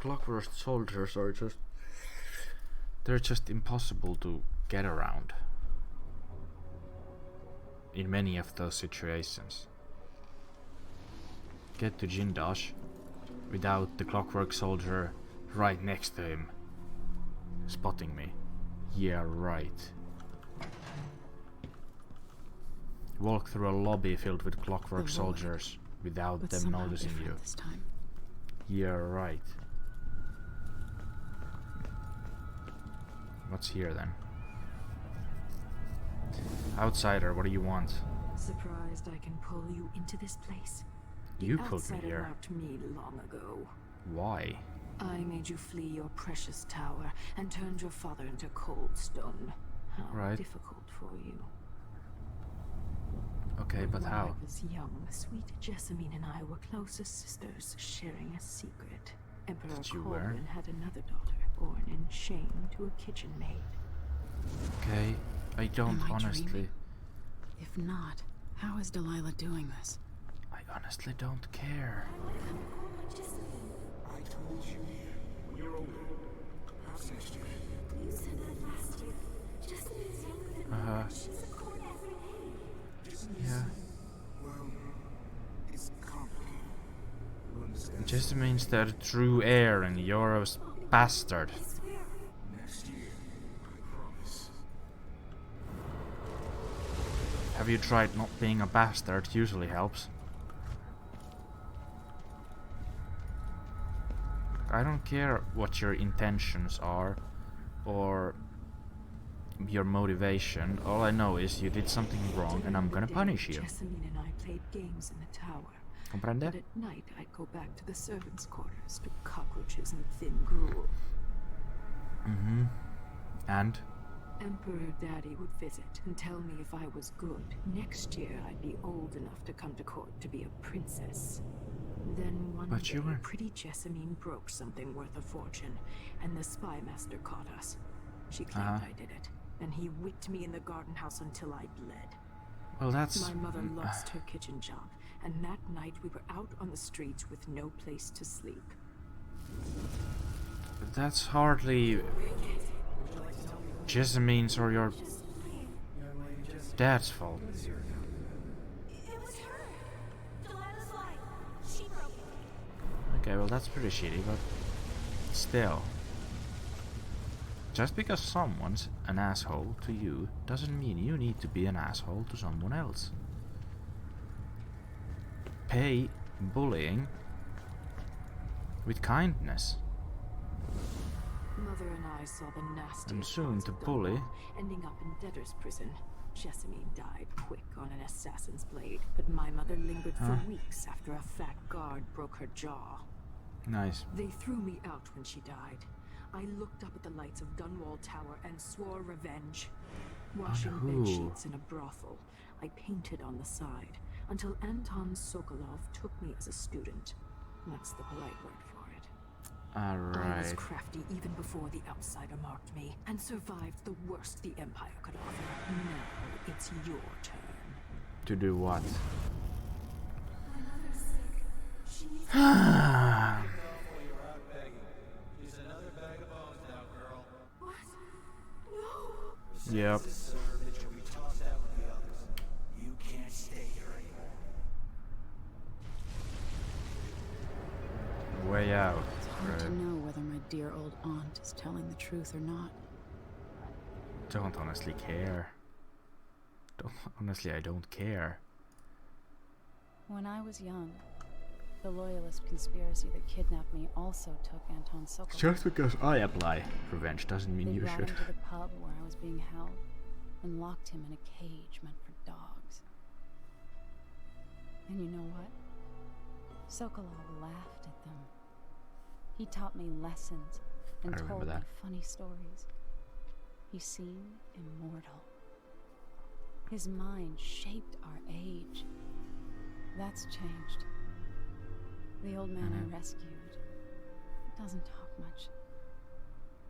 clockwork soldiers are just... they're just impossible to get around. In many of those situations. Get to Jindosh without the clockwork soldier right next to him. Spotting me. Yeah, right. Walk through a lobby filled with clockwork soldiers without them noticing you. This time. Yeah, right. What's here then? Outsider, what do you want? Surprised I can pull you into this place? You pulled me here. Marked me long ago. Why? I made you flee your precious tower and turned your father into cold stone. How difficult for you. Okay, but how? When I was young, sweet Jessamine and I were closest sisters, sharing a secret. Emperor Corbin had another daughter, born in shame to a kitchen maid. Okay, I don't honestly... dreaming? If not, how is Delilah doing this? I honestly don't care. I told you, you're older. How's next year? You said that last year. Jessamine is younger than me. She's a court every day. Yeah. Well, it's complicated. You understand? It just means they're the true heir and you're a bastard. Next year, I promise. Have you tried not being a bastard? Usually helps. I don't care what your intentions are or your motivation. All I know is you did something wrong and I'm gonna punish you. Jessamine and I played games in the tower. Comprende? But at night I'd go back to the servants' quarters to cockroaches and thin gruel. Mm-hmm. And? Emperor Daddy would visit and tell me if I was good. Next year I'd be old enough to come to court to be a princess. Then one day, pretty Jessamine broke something worth a fortune, and the spy master caught us. She claimed I did it, and he whipped me in the garden house until I bled. Well, that's... My mother lost her kitchen job, and that night we were out on the streets with no place to sleep. That's hardly... Jessamine's or your... dad's fault. It was her. Delilah's lie. She broke it. Okay, well that's pretty shitty, but... still. Just because someone's an asshole to you doesn't mean you need to be an asshole to someone else. Pay bullying with kindness. Mother and I saw the nasty And soon to bully. ending up in debtor's prison. Jessamine died quick on an assassin's blade, but my mother lingered for weeks after a fat guard broke her jaw. Nice. They threw me out when she died. I looked up at the lights of Dunwall Tower and swore revenge. Washing bed sheets in a brothel, I painted on the side, until Anton Sokolov took me as a student. That's the polite word for it. I was crafty even before the outsider marked me, and survived the worst the Empire could offer. Now it's your turn. To do what? My mother's sick. She needs What? No! Yep. You can't stay here anymore. Way out. It's hard to know whether my dear old aunt is telling the truth or not. Don't honestly care. Honestly, I don't care. When I was young, the loyalist conspiracy that kidnapped me also took Anton Sokolov. Just because I apply revenge doesn't mean you should. They brought him to the pub where I was being held and locked him in a cage meant for dogs. And you know what? Sokolov laughed at them. He taught me lessons and told me funny stories. He seemed immortal. His mind shaped our age. That's changed. The old man I rescued doesn't talk much.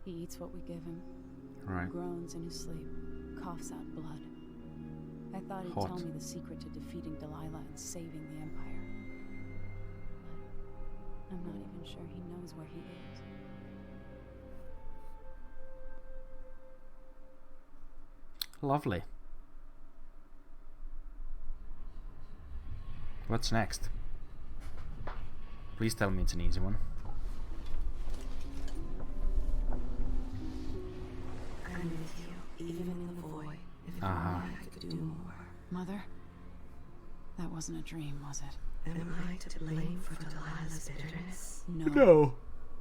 He eats what we give him. Groans in his sleep, coughs out blood. I thought he'd tell me the secret to defeating Delilah and saving the Empire. But I'm not even sure he knows where he is. Lovely. What's next? Please tell me it's an easy one. I'm with you, even in the void. If only I could do more. Mother? That wasn't a dream, was it? Am I to blame for Delilah's bitterness? No. No.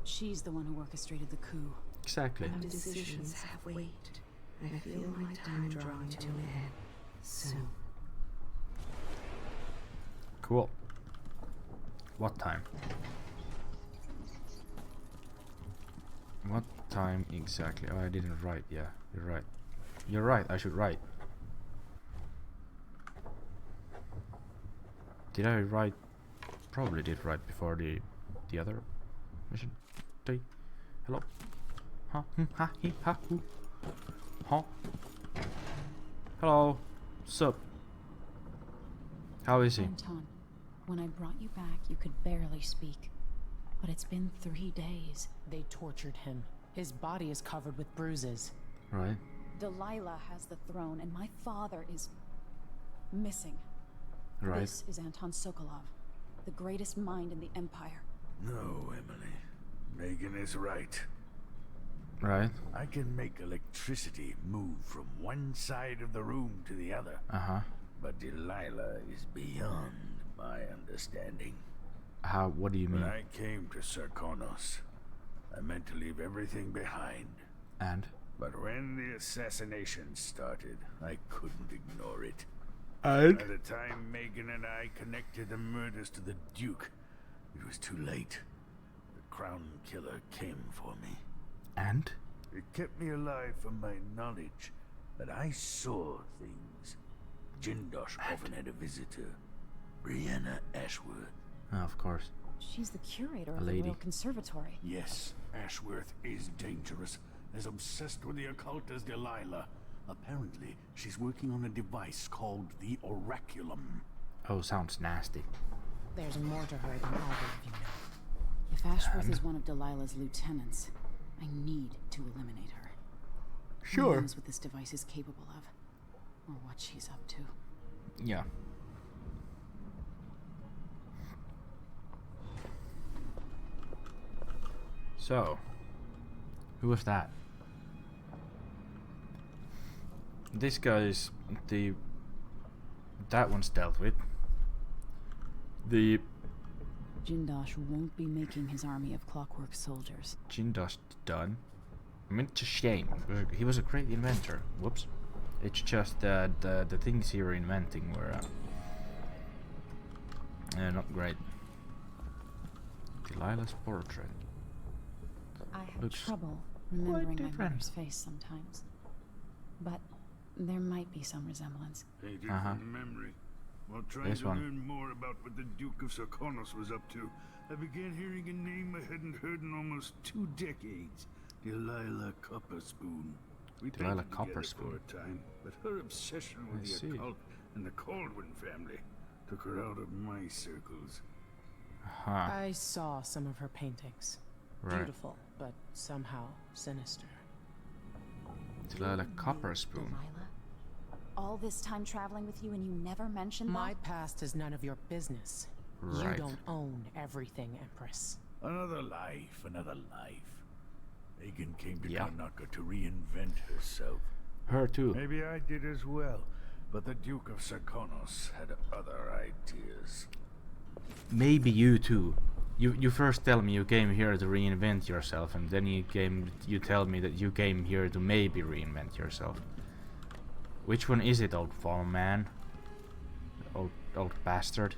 She's the one who orchestrated the coup. Exactly. Our decisions have weight. I feel my time drawing to an end soon. Cool. What time? What time exactly? Oh, I didn't write. Yeah, you're right. You're right, I should write. Did I write? Probably did write before the other mission. Hello? Huh? Ha? He? Ha? Who? Huh? Hello? Sup? How is he? Anton, when I brought you back, you could barely speak. But it's been 3 days. They tortured him. His body is covered with bruises. Right. Delilah has the throne, and my father is missing. Right. This is Anton Sokolov, the greatest mind in the Empire. No, Emily. Megan is right. Right. I can make electricity move from one side of the room to the other. Uh-huh. But Delilah is beyond my understanding. How? What do you mean? When I came to Sarkonos, I meant to leave everything behind. And? But when the assassination started, I couldn't ignore it. And? By the time Megan and I connected the murders to the Duke, it was too late. The Crown Killer came for me. And? It kept me alive from my knowledge that I saw things. Jindosh often had a visitor, Brianna Ashworth. Oh, of course. She's the curator A of the lady. Royal Conservatory. Yes, Ashworth is dangerous, as obsessed with the occult as Delilah. Apparently, she's working on a device called the Oraculum. Oh, sounds nasty. There's more to her than all of you know. If Ashworth is one of Delilah's lieutenants, I need to eliminate her. Who knows what this device is capable of, or what she's up to. Yeah. So, who was that? This guy's that one's dealt with. The Jindosh won't be making his army of clockwork soldiers. Jindosh done. I mean, it's a shame. He was a great inventor. Whoops. It's just that the things he were inventing were not great. Delilah's portrait. I have Looks trouble remembering my different. mother's face sometimes. But there might be some resemblance. Painted from memory. While trying This to one. learn more about what the Duke of Sarkonos was up to, I began hearing a name I hadn't heard in almost 2 decades. Delilah Copperspoon. We Delilah painted together Copperspoon. for a time, but her obsession with I the see. occult and the Caldwin family took her out of my circles. Huh. I saw some of her paintings. Right. Beautiful, but somehow sinister. Delilah Copperspoon. Delilah? All this time traveling with you and you never mentioned My that? past is none of your business. Right. You don't own everything, Empress. Another life, another life. Megan came to Yeah. Karnaca to reinvent herself. Her too. Maybe I did as well, but the Duke of Sarkonos had other ideas. Maybe you too. You first tell me you came here to reinvent yourself, and then you tell me that you came here to maybe reinvent yourself. Which one is it, old farm man? Old bastard.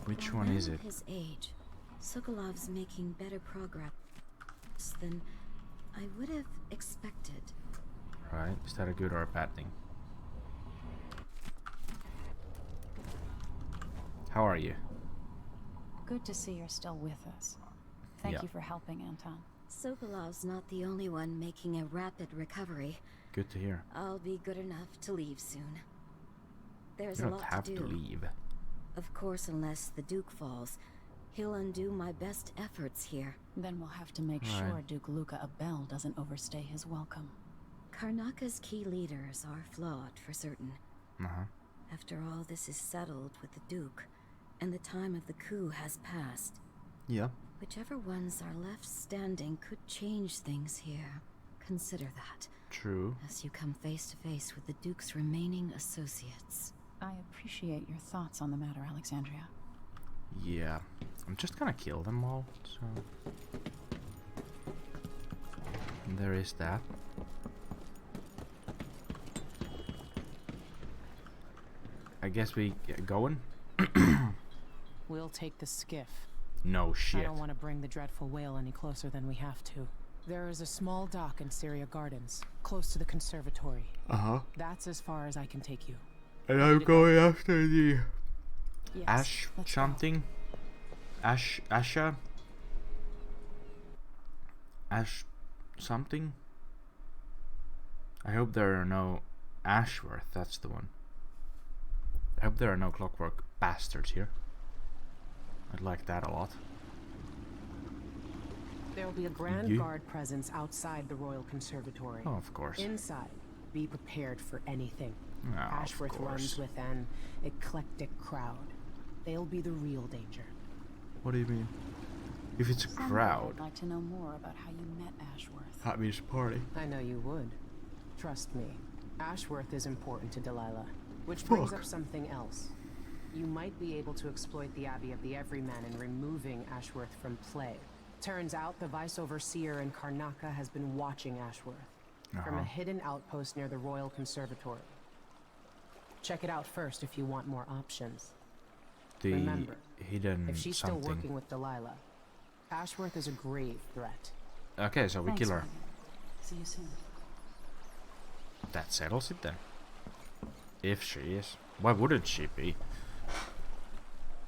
Which one is it? His age, Sokolov's making better progress than I would have expected. Right, is that a good or a bad thing? How are you? Good to see you're still with us. Thank Yeah. you for helping, Anton. Sokolov's not the only one making a rapid recovery. Good to hear. I'll be good enough to leave soon. There's You a don't lot have to to do. leave. Of course, unless the Duke falls, He'll undo my best efforts here. Then we'll have to make sure Duke Luca Abel doesn't overstay his welcome. Karnaka's key leaders are flawed, for certain. Uh-huh. After all this is settled with the Duke, and the time of the coup has passed, Yeah. whichever ones are left standing could change things here. Consider that, True. as you come face to face with the Duke's remaining associates. I appreciate your thoughts on the matter, Alexandria. Yeah. I'm just gonna kill them all, so... There is that. I guess we get going? We'll take the skiff. No shit. I don't want to bring the dreadful whale any closer than we have to. There is a small dock in Syria Gardens, close to the conservatory. Uh-huh. That's as far as I can take you. And I'm going after the... Yes, Ash let's something? Asha? Ash something? I hope there are no Ashworth, that's the one. I hope there are no clockwork bastards here. I'd like that a lot. There will be a grand You- guard presence outside the Royal Conservatory. Oh, of course. Inside, be prepared for anything. Oh, of Ashworth course. runs with an eclectic crowd. They'll be the real danger. What do you mean? If it's a Someday crowd, I'd like to know more about how you met Ashworth. that means party. I know you would. Trust me. Ashworth is important to Delilah. Which brings up something else. You might be able to exploit the Abbey of the Everyman in removing Ashworth from play. Turns out the Vice Overseer in Karnaka has been watching Ashworth from a hidden outpost near the Royal Conservatory. Check it out first if you want more options. The Remember, hidden if she's something. still working with Delilah, Ashworth is a grave threat. Okay, so we Thanks, kill her. Megan. See you soon. That settles it then. If she is. Why wouldn't she be?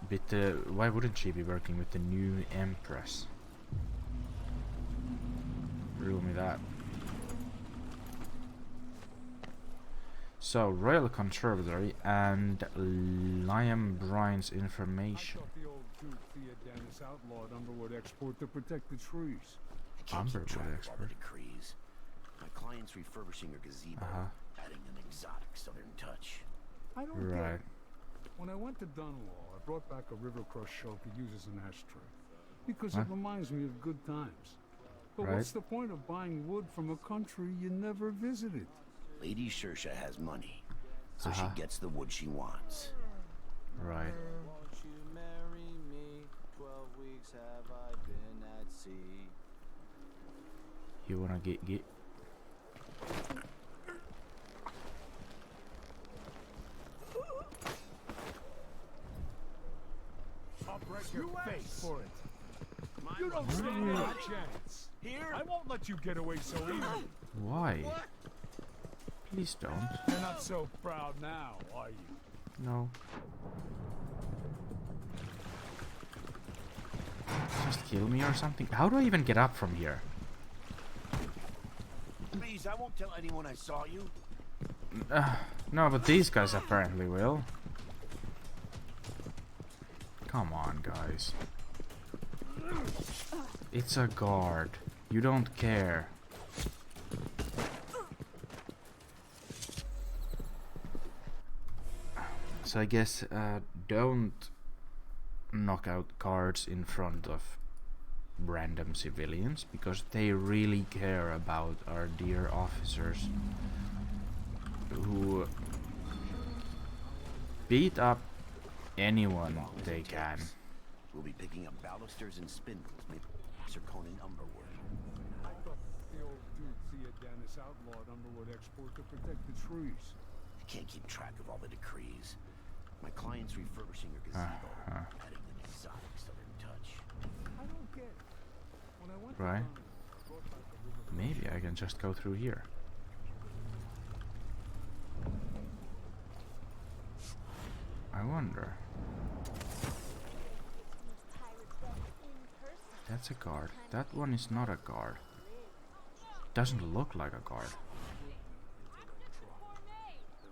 But why wouldn't she be working with the new Empress? Rule me that. So, Royal Conservatory and Liam Brine's I information. thought the old Duke Theodanis outlawed Umberwood export to protect the trees. I can't keep Umberwood track of all the expert. decrees. My client's refurbishing a gazebo, adding an exotic southern touch. I don't Right. get it. When I went to Dunwall, I brought back a Rivercross shell to use as an ashtray. Because What? it reminds me of good times. But Right. what's the point of buying wood from a country you never visited? Lady Shersha has money, so Uh-huh. she gets the wood she wants. Right. Won't you marry me? 12 weeks have I been at sea. You wanna get? I'll break your face for it. My You don't stand a chance. Here? I won't let you get away so easily. Why? Please don't. You're not so proud now, are you? No. Just kill me or something? How do I even get up from here? Please, I won't tell anyone I saw you. No, but these guys apparently will. Come on, guys. It's a guard. You don't care. So I guess don't knock out guards in front of random civilians, because they really care about our dear officers who beat up anyone they can. We'll be picking up balusters and spindles made by Sir Conan Umberwood. I thought the old Duke Theodanis outlawed Umberwood export to protect the trees. I can't keep track of all the decrees. My client's refurbishing her gazebo, adding an exotic southern touch. I don't get it. When I went to Right. Dunwall, I brought back a Rivercross Maybe shell. I can just go through here. I wonder. That's a guard. That one is not a guard. Doesn't look like a guard.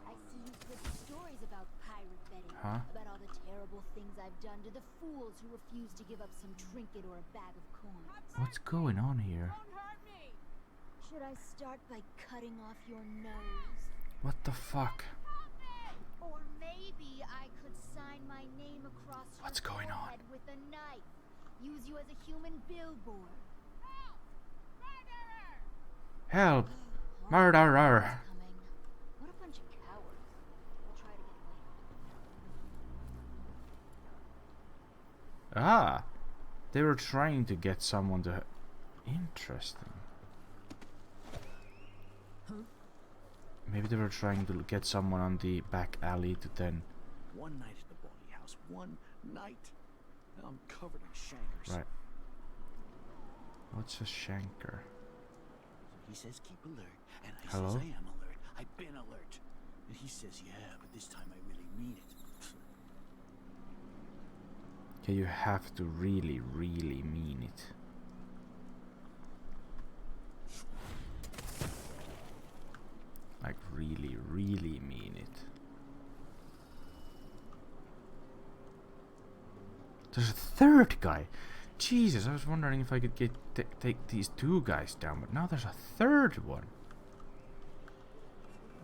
I see you've heard stories about pirate betting. Huh? About all the terrible things I've I've done to the fools who refuse to give up some trinket or a bag of coins. What's going on here? Should I start by cutting off your nose? What the fuck? Or maybe I could sign my name across What's your going on? forehead with a knife. Use you as a human billboard. Help! Oh, Murderer! coming. What a bunch of cowards. We'll try to get away. Ah! They were trying to get someone to... Interesting. Maybe they were trying to get someone on the back alley to then... One night at the bawdy house. One night. Now I'm covered in shankers. Right. What's a shanker? He says keep alert, and I Hello? says I am alert. I've been alert. And he says, yeah, but this time I really mean it. Okay, you have to really, really mean it. Like really, really mean it. There's a third guy! Jesus, I was wondering if I could take these two guys down, but now there's a third one.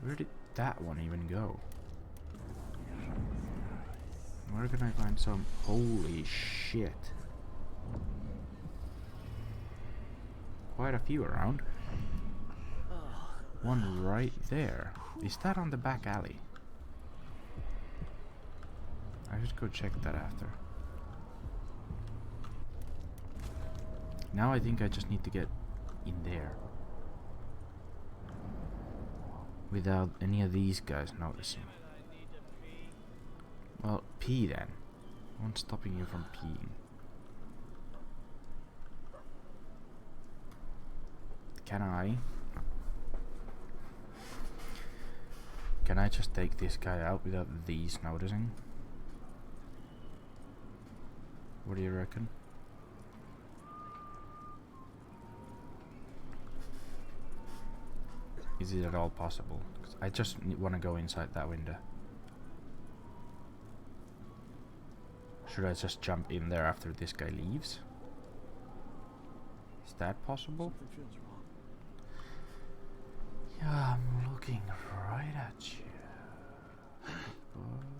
Where did that one even go? Where can I find some? Holy shit. Quite a few around. One right there. Is that on the back alley? I should go check that after. Now I think I just need to get in there. Without any of these guys noticing. Well, pee then. What's stopping you from peeing? Can I? Can I just take this guy out without these noticing? What do you reckon? Is it at all possible? 'Cause I just want to go inside that window. Should I just jump in there after this guy leaves? Is that possible? Something feels wrong. Yeah, I'm looking right at you. Boy.